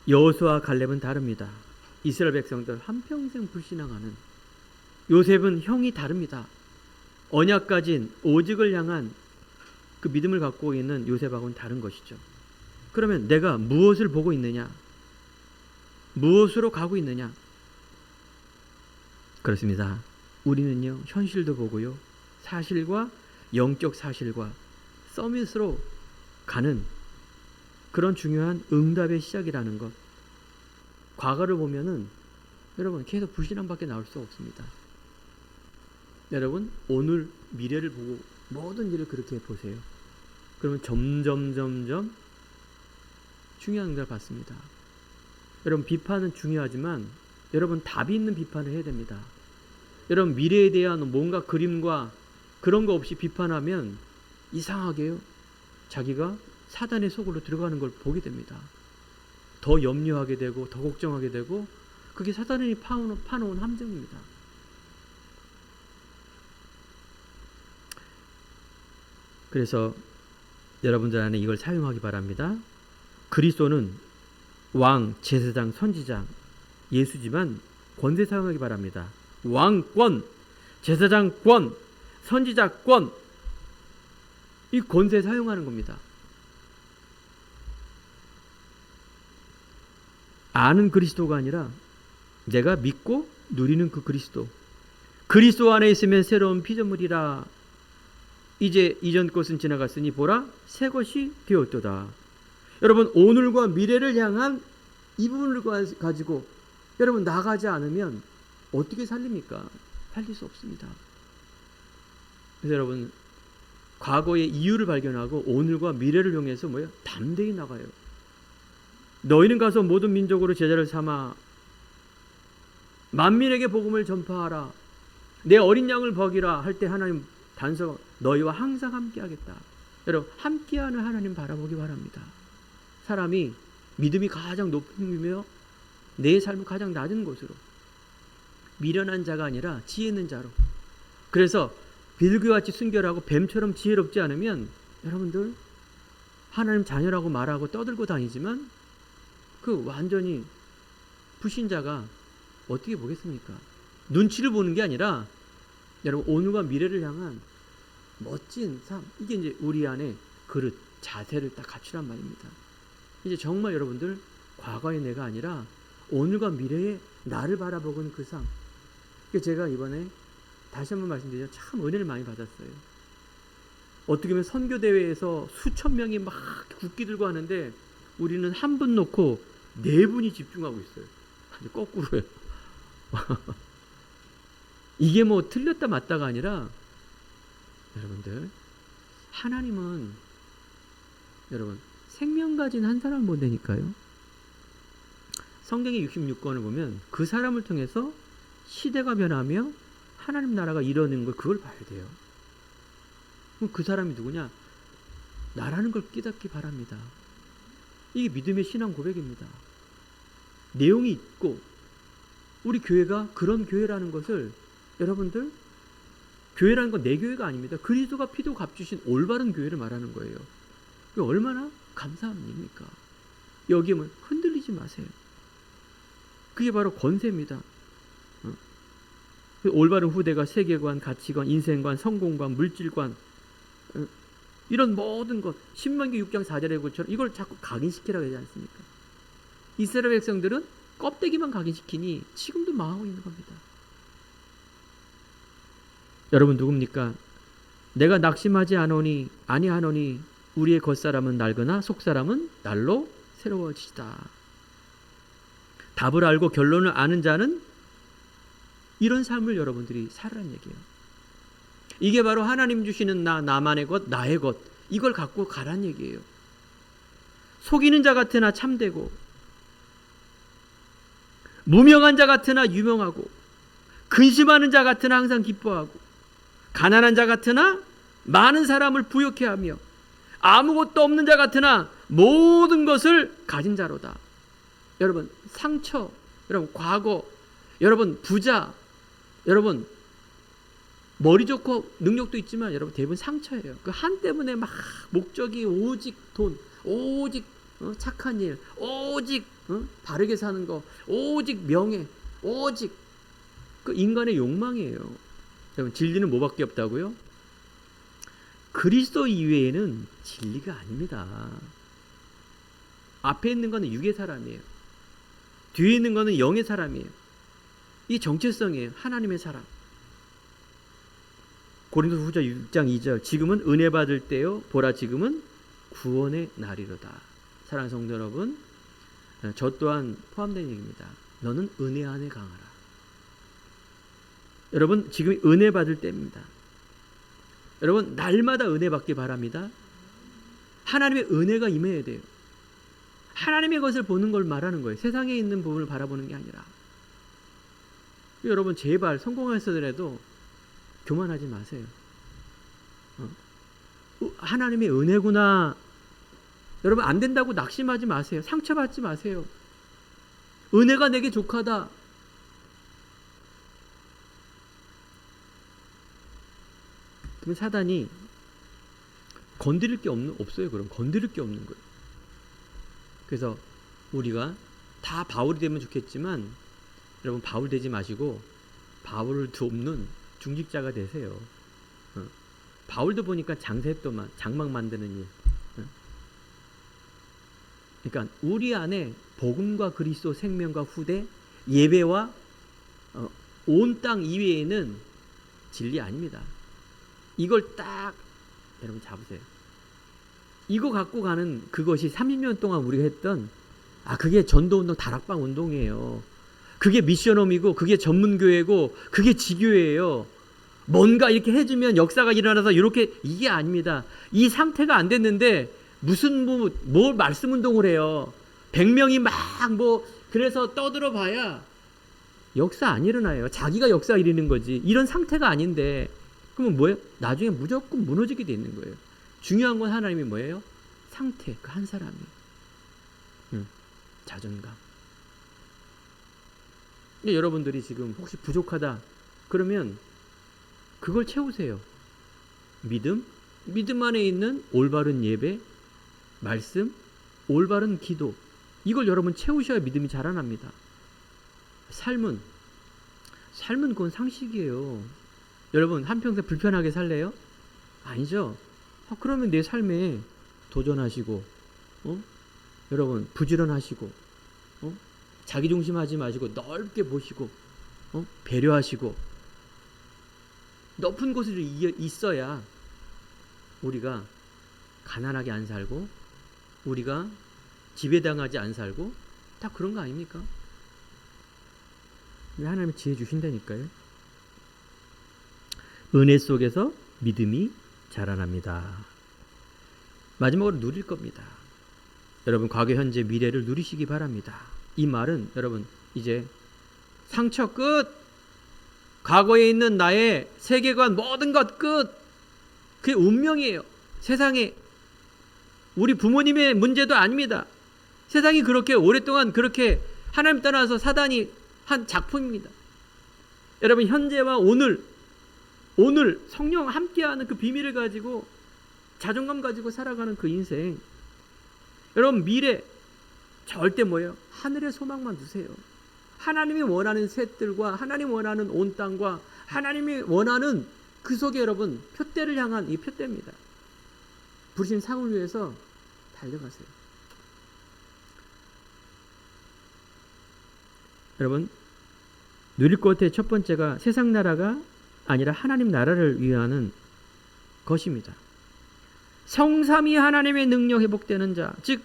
S1: 여호수아와 갈렙은 다릅니다. 이스라엘 백성들 한평생 불신앙하는, 요셉은 형이 다릅니다. 언약 가진 오직을 향한 그 믿음을 갖고 있는 요셉하고는 다른 것이죠. 그러면 내가 무엇을 보고 있느냐? 무엇으로 가고 있느냐? 그렇습니다. 우리는요, 현실도 보고요, 사실과 영적 사실과 서밋으로 가는 그런 중요한 응답의 시작이라는 것. 과거를 보면은 여러분 계속 불신앙밖에 나올 수 없습니다. 여러분 오늘 미래를 보고 모든 일을 그렇게 보세요. 그러면 점점 중요한 응답을 받습니다. 여러분 비판은 중요하지만 여러분 답이 있는 비판을 해야 됩니다. 여러분 미래에 대한 뭔가 그림과 그런 거 없이 비판하면 이상하게요, 자기가 사단의 속으로 들어가는 걸 보게 됩니다. 더 염려하게 되고 더 걱정하게 되고, 그게 사단이 파놓은 함정입니다. 그래서 여러분들 안에 이걸 사용하기 바랍니다. 그리스도는 왕, 제사장, 선지자, 예수지만 권세 사용하기 바랍니다. 왕권, 제사장권, 선지자권, 이 권세 사용하는 겁니다. 아는 그리스도가 아니라 내가 믿고 누리는 그 그리스도. 그리스도 안에 있으면 새로운 피조물이라. 이제 이전 것은 지나갔으니 보라 새 것이 되었도다. 여러분 오늘과 미래를 향한 이 부분을 가지고 여러분 나가지 않으면 어떻게 살립니까? 살릴 수 없습니다. 그래서 여러분 과거의 이유를 발견하고 오늘과 미래를 향해서 뭐예요? 담대히 나가요. 너희는 가서 모든 민족으로 제자를 삼아 만민에게 복음을 전파하라. 내 어린 양을 먹이라 할 때 하나님 단서, 너희와 항상 함께하겠다. 여러분 함께하는 하나님 바라보기 바랍니다. 사람이 믿음이 가장 높은 이며 내 삶을 가장 낮은 곳으로, 미련한 자가 아니라 지혜 있는 자로. 그래서 비둘기같이 순결하고 뱀처럼 지혜롭지 않으면 여러분들 하나님 자녀라고 말하고 떠들고 다니지만 그 완전히 불신자가 어떻게 보겠습니까? 눈치를 보는 게 아니라 여러분 오늘과 미래를 향한 멋진 삶, 이게 이제 우리 안에 그릇, 자세를 딱 갖추란 말입니다. 이제 정말 여러분들 과거의 내가 아니라 오늘과 미래의 나를 바라보는 그 삶. 제가 이번에 다시 한번 말씀드리죠. 참 은혜를 많이 받았어요. 어떻게 보면 선교대회에서 수천 명이 막 국기 들고 하는데 우리는 한 분 놓고 네 분이 집중하고 있어요. 아주 거꾸로요. 이게 뭐 틀렸다 맞다가 아니라 여러분들 하나님은 여러분 생명 가진 한 사람을 본다니까요. 성경의 66권을 보면 그 사람을 통해서 시대가 변하며 하나님 나라가 이루어지는 걸 그걸 봐야 돼요. 그럼 그 사람이 누구냐? 나라는 걸 깨닫기 바랍니다. 이게 믿음의 신앙 고백입니다. 내용이 있고 우리 교회가 그런 교회라는 것을 여러분들, 교회라는 건 내 교회가 아닙니다. 그리스도가 피도 값주신 올바른 교회를 말하는 거예요. 얼마나 감사한 일입니까? 여기에 흔들리지 마세요. 그게 바로 권세입니다. 올바른 후대가 세계관, 가치관, 인생관, 성공관, 물질관, 이런 모든 것, 신명기 6장 4절의 것처럼 이걸 자꾸 각인시키라고 하지 않습니까? 이스라엘 백성들은 껍데기만 각인시키니 지금도 망하고 있는 겁니다. 여러분 누굽니까? 내가 낙심하지 아니하노니 우리의 겉사람은 낡으나 속사람은 날로 새로워지다. 답을 알고 결론을 아는 자는 이런 삶을 여러분들이 살라는 얘기예요. 이게 바로 하나님 주시는 나만의 것, 나의 것, 이걸 갖고 가란 얘기예요. 속이는 자 같으나 참되고 무명한 자 같으나 유명하고 근심하는 자 같으나 항상 기뻐하고 가난한 자 같으나 많은 사람을 부욕해 하며 아무것도 없는 자 같으나 모든 것을 가진 자로다. 여러분 상처, 여러분 과거, 여러분 부자, 여러분 머리 좋고 능력도 있지만 여러분 대부분 상처예요. 그 한 때문에 막 목적이 오직 돈, 오직 착한 일, 오직 바르게 사는 거, 오직 명예, 오직 그 인간의 욕망이에요. 여러분, 진리는 뭐밖에 없다고요? 그리스도 이외에는 진리가 아닙니다. 앞에 있는 거는 육의 사람이에요. 뒤에 있는 거는 영의 사람이에요. 이 정체성이에요. 하나님의 사람. 고린도후서 6장 2절, 지금은 은혜 받을 때요, 보라 지금은 구원의 날이로다. 사랑하는 성도 여러분, 저 또한 포함된 얘기입니다. 너는 은혜 안에 강하라. 여러분, 지금 은혜 받을 때입니다. 여러분, 날마다 은혜 받기 바랍니다. 하나님의 은혜가 임해야 돼요. 하나님의 것을 보는 걸 말하는 거예요. 세상에 있는 부분을 바라보는 게 아니라. 여러분, 제발 성공하시더라도 교만하지 마세요. 하나님의 은혜구나. 여러분, 안 된다고 낙심하지 마세요. 상처받지 마세요. 은혜가 내게 족하다. 그럼 사단이 건드릴 게 없어요. 그럼 건드릴 게 없는 거예요. 그래서 우리가 다 바울이 되면 좋겠지만, 여러분, 바울 되지 마시고 바울을 돕는 중직자가 되세요. 바울도 보니까 장세또만 장막 만드는 일. 그러니까 우리 안에 복음과 그리스도 생명과 후대, 예배와 온 땅 이외에는 진리 아닙니다. 이걸 딱 여러분 잡으세요. 이거 갖고 가는 그것이 30년 동안 우리가 했던 그게 전도운동, 다락방 운동이에요. 그게 미션홈이고, 그게 전문교회고, 그게 지교회예요. 뭔가 이렇게 해주면 역사가 일어나서 이렇게, 이게 아닙니다. 이 상태가 안 됐는데 무슨 뭘 말씀 운동을 해요. 100명이 막 그래서 떠들어 봐야 역사 안 일어나요. 자기가 역사 일으는 거지. 이런 상태가 아닌데 그러면 뭐예요? 나중에 무조건 무너지게 돼 있는 거예요. 중요한 건 하나님이 뭐예요? 상태, 그 한 사람이 자존감. 근데 여러분들이 지금 혹시 부족하다 그러면 그걸 채우세요. 믿음 안에 있는 올바른 예배, 말씀, 올바른 기도, 이걸 여러분 채우셔야 믿음이 자라납니다. 삶은 그건 상식이에요. 여러분, 한평생 불편하게 살래요? 아니죠. 그러면 내 삶에 도전하시고, 여러분, 부지런하시고, 자기중심하지 마시고 넓게 보시고, 배려하시고, 높은 곳에 있어야 우리가 가난하게 안 살고, 우리가 지배당하지 안 살고, 다 그런 거 아닙니까? 하나님이 지혜 주신다니까요. 은혜 속에서 믿음이 자라납니다. 마지막으로 누릴 겁니다. 여러분, 과거, 현재, 미래를 누리시기 바랍니다. 이 말은 여러분, 이제 상처 끝, 과거에 있는 나의 세계관 모든 것 끝, 그게 운명이에요. 세상에 우리 부모님의 문제도 아닙니다. 세상이 그렇게 오랫동안 그렇게 하나님 떠나서 사단이 한 작품입니다. 여러분, 현재와 오늘 성령 함께하는 그 비밀을 가지고 자존감 가지고 살아가는 그 인생. 여러분, 미래 절대 뭐예요? 하늘의 소망만 두세요. 하나님이 원하는 셋들과 하나님이 원하는 온 땅과 하나님이 원하는 그 속에 여러분 표대를 향한 이 표대입니다. 부르신 상을 위해서 달려가세요. 여러분, 누릴 것의 첫 번째가 세상 나라가 아니라 하나님 나라를 위하는 것입니다. 성삼위 하나님의 능력 회복되는 자, 즉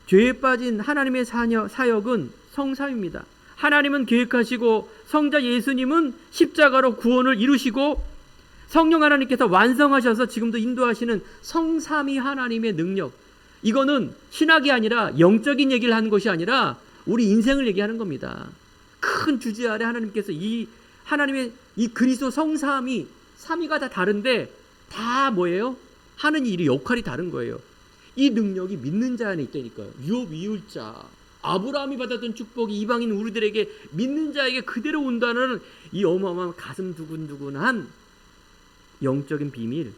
S1: 죄에 빠진 하나님의 사역은 성삼입니다. 하나님은 계획하시고 성자 예수님은 십자가로 구원을 이루시고 성령 하나님께서 완성하셔서 지금도 인도하시는 성삼위 하나님의 능력, 이거는 신학이 아니라 영적인 얘기를 하는 것이 아니라 우리 인생을 얘기하는 겁니다. 큰 주제 아래 하나님께서 이 하나님의 이 그리스도 성삼위, 삼위가 다 다른데 다 뭐예요? 하는 일이 역할이 다른 거예요. 이 능력이 믿는 자 안에 있다니까요. 유업 이울자, 아브라함이 받았던 축복이 이방인 우리들에게 믿는 자에게 그대로 온다는 이 어마어마한 가슴 두근두근한 영적인 비밀,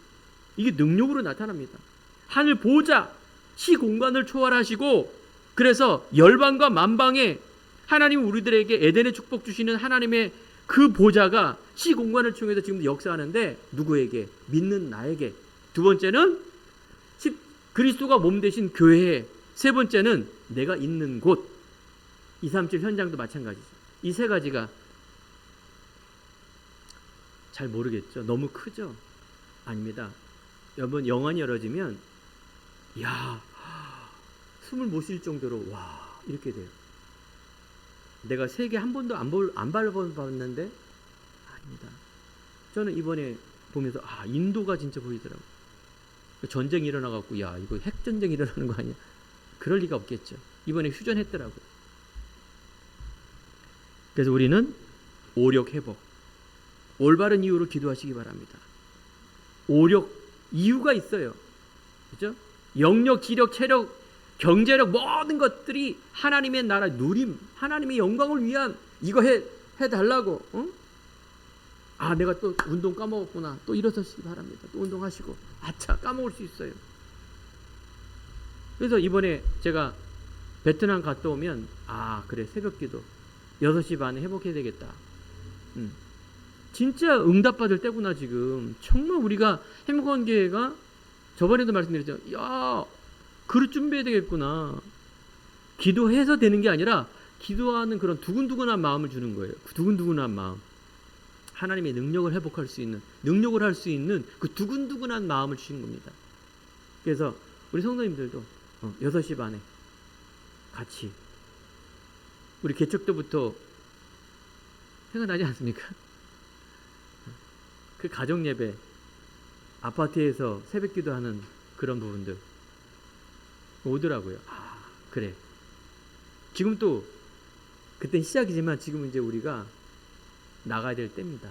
S1: 이게 능력으로 나타납니다. 하늘 보좌, 시공간을 초월하시고, 그래서 열방과 만방에 하나님 우리들에게 에덴의 축복 주시는 하나님의 그 보좌가 시공간을 통해서 지금 역사하는데, 누구에게? 믿는 나에게. 두 번째는 그리스도가 몸 되신 교회에. 세 번째는 내가 있는 곳. 237 현장도 마찬가지죠. 이 세 가지가 잘 모르겠죠? 너무 크죠? 아닙니다. 여러분, 영안이 열어지면 야, 숨을 못 쉴 정도로 와, 이렇게 돼요. 내가 세계 한 번도 안 밟아봤는데 아닙니다. 저는 이번에 보면서 인도가 진짜 보이더라고요. 전쟁이 일어나갖고 야, 이거 핵전쟁이 일어나는 거 아니야? 그럴 리가 없겠죠. 이번에 휴전했더라고요. 그래서 우리는 오력 회복, 올바른 이유로 기도하시기 바랍니다. 오력, 이유가 있어요. 그죠? 영력, 지력, 체력, 경제력, 모든 것들이 하나님의 나라 누림, 하나님의 영광을 위한, 이거 해달라고. 내가 또 운동 까먹었구나. 또 일어서시기 바랍니다. 또 운동하시고. 아차, 까먹을 수 있어요. 그래서 이번에 제가 베트남 갔다 오면 그래, 새벽기도 6시 반에 회복해야 되겠다. 진짜 응답받을 때구나. 지금 정말 우리가 행복한 교회가, 저번에도 말씀드렸죠. 야, 그릇 준비해야 되겠구나. 기도해서 되는 게 아니라 기도하는 그런 두근두근한 마음을 주는 거예요. 그 두근두근한 마음, 하나님의 능력을 회복할 수 있는, 능력을 할 수 있는 그 두근두근한 마음을 주신 겁니다. 그래서 우리 성도님들도 6시 반에 같이, 우리 개척 때부터 생각나지 않습니까? 그 가정 예배, 아파트에서 새벽 기도하는 그런 부분들 오더라고요. 그래. 지금 또 그땐 시작이지만 지금은 이제 우리가 나가야 될 때입니다.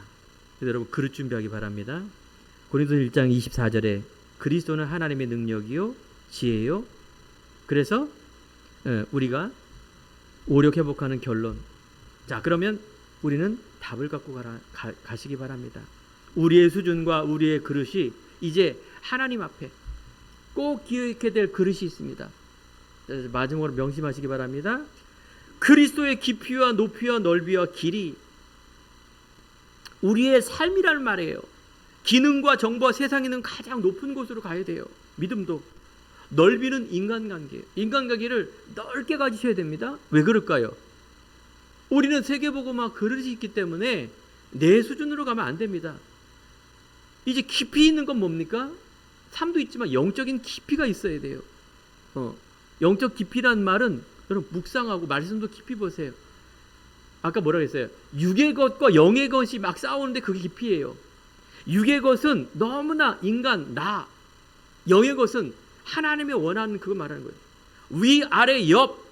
S1: 그래서 여러분, 그릇 준비하기 바랍니다. 고린도서 1장 24절에 그리스도는 하나님의 능력이요 지혜요. 그래서 우리가 오력 회복하는 결론. 자, 그러면 우리는 답을 갖고 가시기 바랍니다. 우리의 수준과 우리의 그릇이 이제 하나님 앞에 꼭 기억해야 될 그릇이 있습니다. 마지막으로 명심하시기 바랍니다. 그리스도의 깊이와 높이와 넓이와 길이 우리의 삶이라는 말이에요. 기능과 정보와 세상에 있는 가장 높은 곳으로 가야 돼요. 믿음도. 넓이는 인간관계. 인간관계를 넓게 가지셔야 됩니다. 왜 그럴까요? 우리는 세계복음화 그릇이 있기 때문에 내 수준으로 가면 안 됩니다. 이제 깊이 있는 건 뭡니까? 삶도 있지만 영적인 깊이가 있어야 돼요. 영적 깊이란 말은 여러분, 묵상하고 말씀도 깊이 보세요. 아까 뭐라고 했어요? 육의 것과 영의 것이 막 싸우는데 그게 깊이예요. 육의 것은 너무나 인간, 나. 영의 것은 하나님의 원하는 그거 말하는 거예요. 위, 아래, 옆.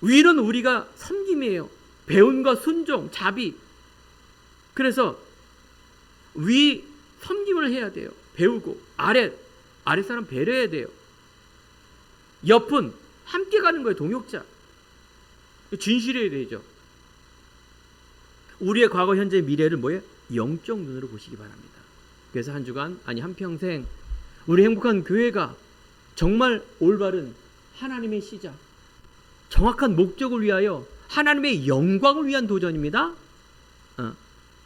S1: 위는 우리가 섬김이에요. 배움과 순종, 자비. 그래서 위 섬김을 해야 돼요. 배우고. 아래 사람 배려해야 돼요. 옆은 함께 가는 거예요. 동역자. 진실해야 되죠. 우리의 과거, 현재, 미래를 뭐예요? 영적 눈으로 보시기 바랍니다. 그래서 한 주간, 아니 한평생 우리 행복한 교회가 정말 올바른 하나님의 시작, 정확한 목적을 위하여 하나님의 영광을 위한 도전입니다.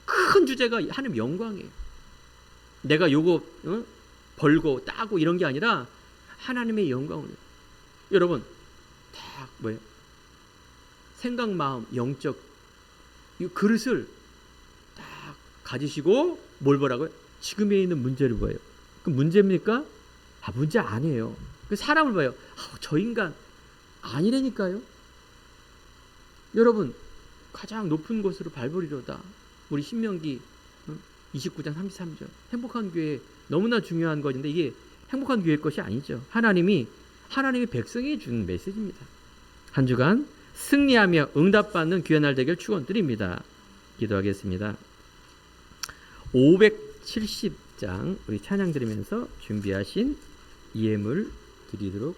S1: 큰 주제가 하나님 영광이에요. 내가 요거 벌고 따고 이런 게 아니라 하나님의 영광을 위해. 여러분, 딱 뭐예요? 생각, 마음, 영적 이 그릇을 딱 가지시고 뭘 보라고요? 지금에 있는 문제를 봐요. 그 문제입니까? 문제 아니에요. 그 사람을 봐요. 저 인간 아니라니까요. 여러분, 가장 높은 곳으로 밟으리로다. 우리 신명기 29장 33절. 행복한 교회 너무나 중요한 것인데 이게 행복한 교회 것이 아니죠. 하나님의 백성에게 주는 메시지입니다. 한 주간 승리하며 응답받는 귀한 날 되길 축원드립니다. 기도하겠습니다. 570장 우리 찬양 드리면서 준비하신 예물 드리도록